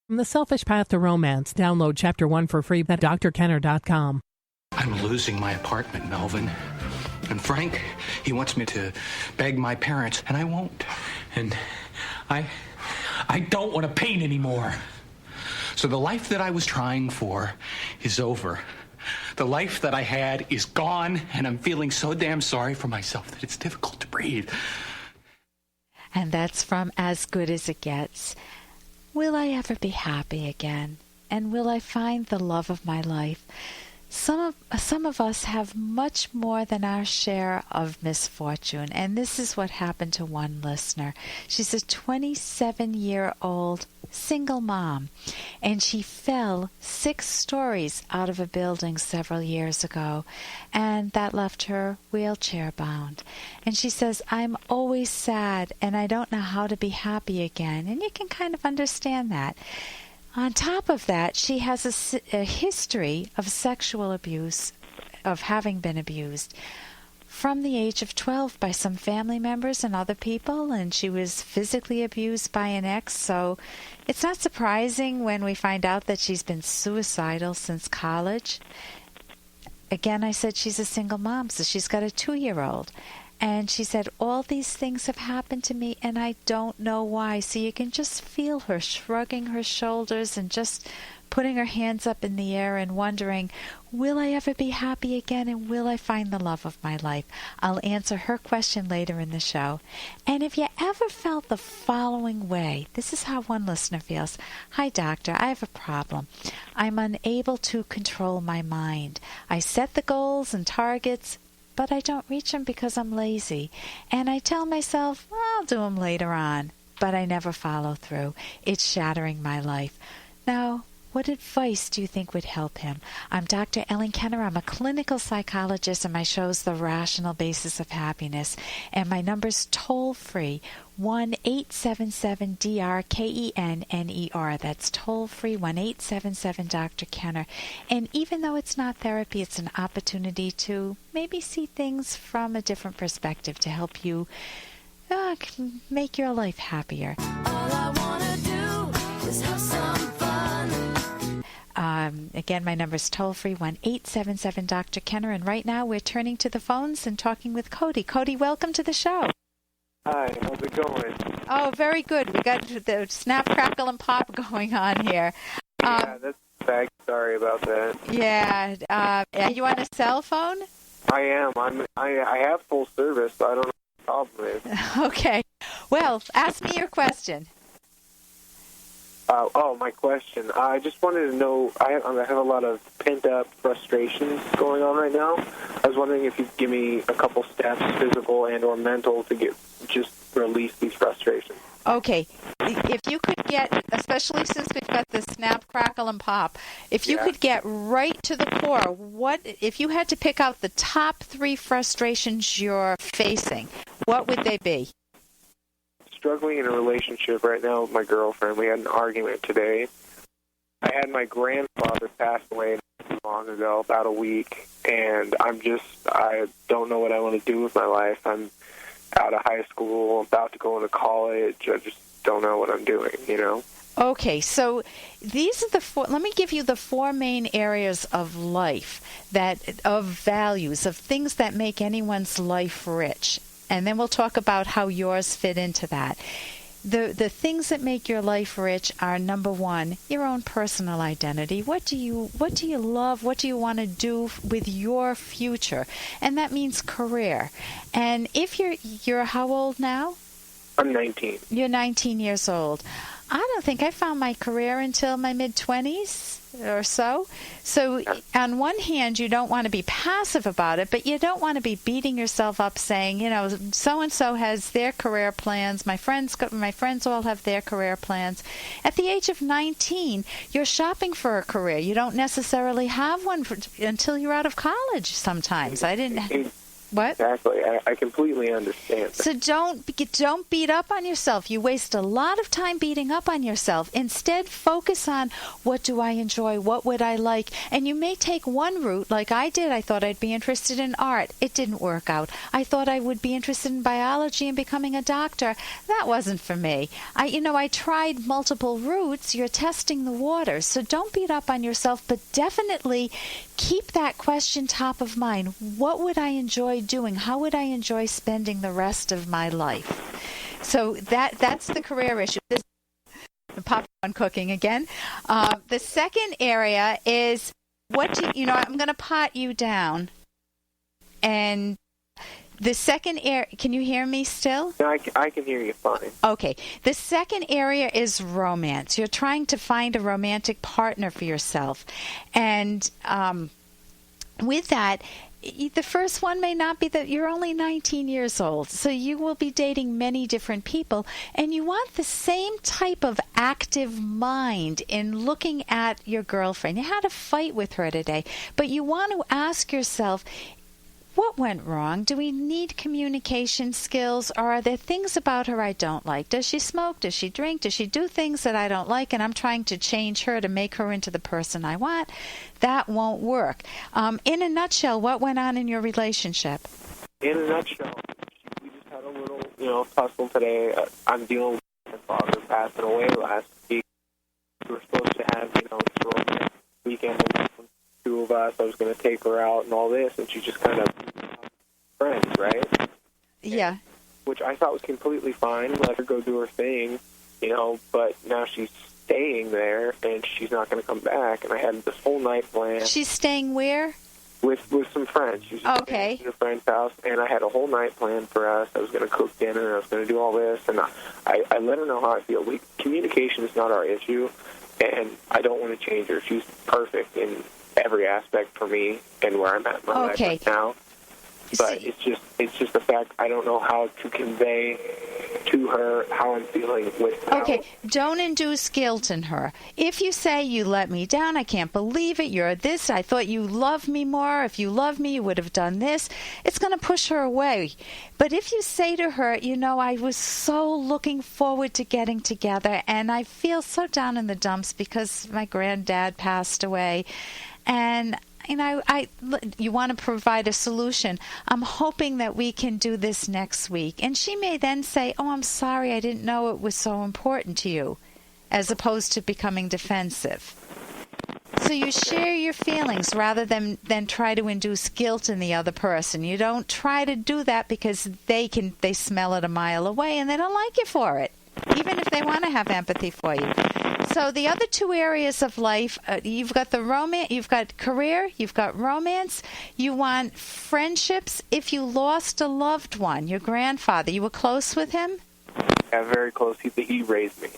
From The Selfish Path to Romance, download Chapter 1 for free at drkenner.com. I'm losing my apartment, Melvin. And Frank, he wants me to beg my parents, and I won't. And I don't want to paint anymore. So the life that I was trying for is over. The life that I had is gone, and I'm feeling so damn sorry for myself that it's difficult to breathe. And that's from As Good as It Gets. Will I ever be happy again? And will I find the love of my life? Some of us have much more than our share of misfortune, and this is what happened to one listener. She's a 27-year-old single mom, and she fell 6 stories out of a building several years ago, and that left her wheelchair-bound. And she says, I'm always sad, and I don't know how to be happy again, and you can kind of understand that. On top of that, she has a history of sexual abuse, of having been abused from the age of 12 by some family members and other people, and she was physically abused by an ex, so it's not surprising when we find out that she's been suicidal since college. Again, I said she's a single mom, so she's got a 2-year-old. And she said, all these things have happened to me, and I don't know why. So you can just feel her shrugging her shoulders and just putting her hands up in the air and wondering, will I ever be happy again, and will I find the love of my life? I'll answer her question later in the show. And if you ever felt the following way, this is how one listener feels. Hi, doctor, I have a problem. I'm unable to control my mind. I set the goals and targets, but I don't reach them because I'm lazy. And I tell myself, well, I'll do them later on, but I never follow through. It's shattering my life. Now, what advice do you think would help him? I'm Dr. Ellen Kenner. I'm a clinical psychologist, and my show's The Rational Basis of Happiness. And my number's toll-free, 1-877-DRKENNER. That's toll-free, 1-877-Dr. And even though it's not therapy, it's an opportunity to maybe see things from a different perspective to help you make your life happier. All I wanna do is have some fun. Again, my number is toll-free, 1-877-Dr. Kenner. And right now we're turning to the phones and talking with Cody. Cody, welcome to the show. Hi, how's it going? Oh, very good. We got the snap, crackle, and pop going on here. Yeah, that's bad. Sorry about that. Yeah. Are you on a cell phone? I am. I have full service, so I don't know what the problem is. Okay. Well, ask me your question. My question. I just wanted to know, I have a lot of pent-up frustrations going on right now. I was wondering if you'd give me a couple steps, physical and or mental, to just release these frustrations. Okay. If you could get, especially since we've got the snap, crackle, and pop, if you could get right to the core, what if you had to pick out the top 3 frustrations you're facing, what would they be? Struggling in a relationship right now with my girlfriend. We had an argument today. I had my grandfather pass away not too long ago, about a week, and I don't know what I want to do with my life. I'm out of high school, about to go into college. I just don't know what I'm doing, Okay, so these are the 4, let me give you the 4 main areas of life, of values, of things that make anyone's life rich. And then we'll talk about how yours fit into that. The things that make your life rich are, number 1, your own personal identity. What do you love? What do you want to do with your future? And that means career. And if you're how old now? I'm 19. You're 19 years old. I don't think I found my career until my mid-20s or so. So on one hand, you don't want to be passive about it, but you don't want to be beating yourself up saying, so-and-so has their career plans. My friends all have their career plans. At the age of 19, you're shopping for a career. You don't necessarily have one until you're out of college sometimes. What? Exactly. I completely understand. So don't beat up on yourself. You waste a lot of time beating up on yourself. Instead, focus on what do I enjoy? What would I like? And you may take one route like I did. I thought I'd be interested in art. It didn't work out. I thought I would be interested in biology and becoming a doctor. That wasn't for me. I tried multiple routes. You're testing the waters. So don't beat up on yourself, but definitely keep that question top of mind. What would I enjoy doing? How would I enjoy spending the rest of my life? So that's the career issue. This popcorn cooking again. The second area is I'm going to pot you down. And the second area, can you hear me still? No, I can hear you fine. Okay. The second area is romance. You're trying to find a romantic partner for yourself. And with that, the first one may not be that you're only 19 years old, so you will be dating many different people, and you want the same type of active mind in looking at your girlfriend. You had a fight with her today, but you want to ask yourself, what went wrong? Do we need communication skills, or are there things about her I don't like? Does she smoke? Does she drink? Does she do things that I don't like, and I'm trying to change her to make her into the person I want? That won't work. In a nutshell, what went on in your relationship? In a nutshell, we just had a little, tussle today. I'm dealing with my father passing away last week. We were supposed to have, this weekend with two of us. I was going to take her out and all this, and she just kind of friends, right? Yeah. Which I thought was completely fine. Let her go do her thing, but now she's staying there, and she's not going to come back. And I had this whole night planned. She's staying where? With some friends. She's okay. At a friend's house, and I had a whole night planned for us. I was going to cook dinner. I was going to do all this, and I let her know how I feel. Communication is not our issue, and I don't want to change her. She's perfect in every aspect for me and where I'm at in my life right now. But it's just the fact I don't know how to convey to her how I'm feeling with her. Okay, don't induce guilt in her. If you say, you let me down, I can't believe it, you're this, I thought you loved me more, if you loved me, you would have done this, it's going to push her away. But if you say to her, I was so looking forward to getting together, and I feel so down in the dumps because my granddad passed away, and you want to provide a solution. I'm hoping that we can do this next week. And she may then say, oh, I'm sorry, I didn't know it was so important to you, as opposed to becoming defensive. So you share your feelings rather than try to induce guilt in the other person. You don't try to do that because they smell it a mile away and they don't like you for it, even if they want to have empathy for you. So the other two areas of life, you've got the romance, you've got career, you've got romance, you want friendships. If you lost a loved one, your grandfather, you were close with him? Yeah, very close. He raised me.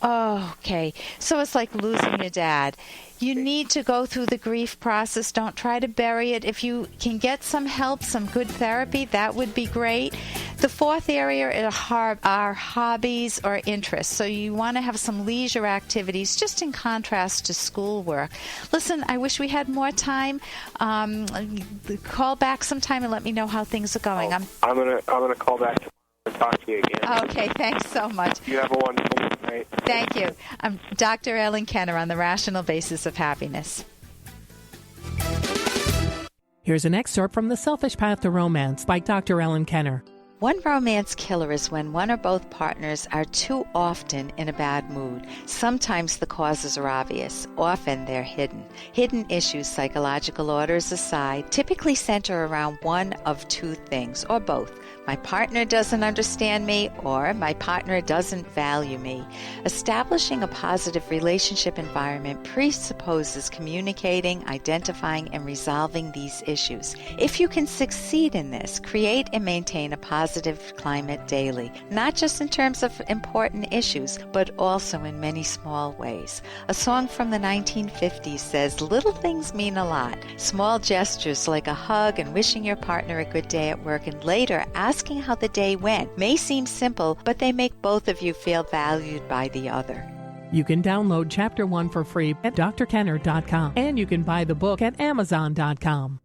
Oh, okay. So it's like losing your dad. You need to go through the grief process. Don't try to bury it. If you can get some help, some good therapy, that would be great. The fourth area are hobbies or interests. So you want to have some leisure activities, just in contrast to schoolwork. Listen, I wish we had more time. Call back sometime and let me know how things are going. I'm gonna call back tomorrow and talk to you again. Okay, thanks so much. You have a wonderful night. Thank you. I'm Dr. Ellen Kenner on the Rational Basis of Happiness. Here's an excerpt from The Selfish Path to Romance by Dr. Ellen Kenner. One romance killer is when one or both partners are too often in a bad mood. Sometimes the causes are obvious. Often they're hidden. Hidden issues, psychological orders aside, typically center around one of two things, or both. My partner doesn't understand me, or my partner doesn't value me. Establishing a positive relationship environment presupposes communicating, identifying, and resolving these issues. If you can succeed in this, create and maintain a positive climate daily, not just in terms of important issues, but also in many small ways. A song from the 1950s says, little things mean a lot. Small gestures like a hug and wishing your partner a good day at work, and later asking how the day went may seem simple, but they make both of you feel valued by the other. You can download Chapter 1 for free at drkenner.com, and you can buy the book at amazon.com.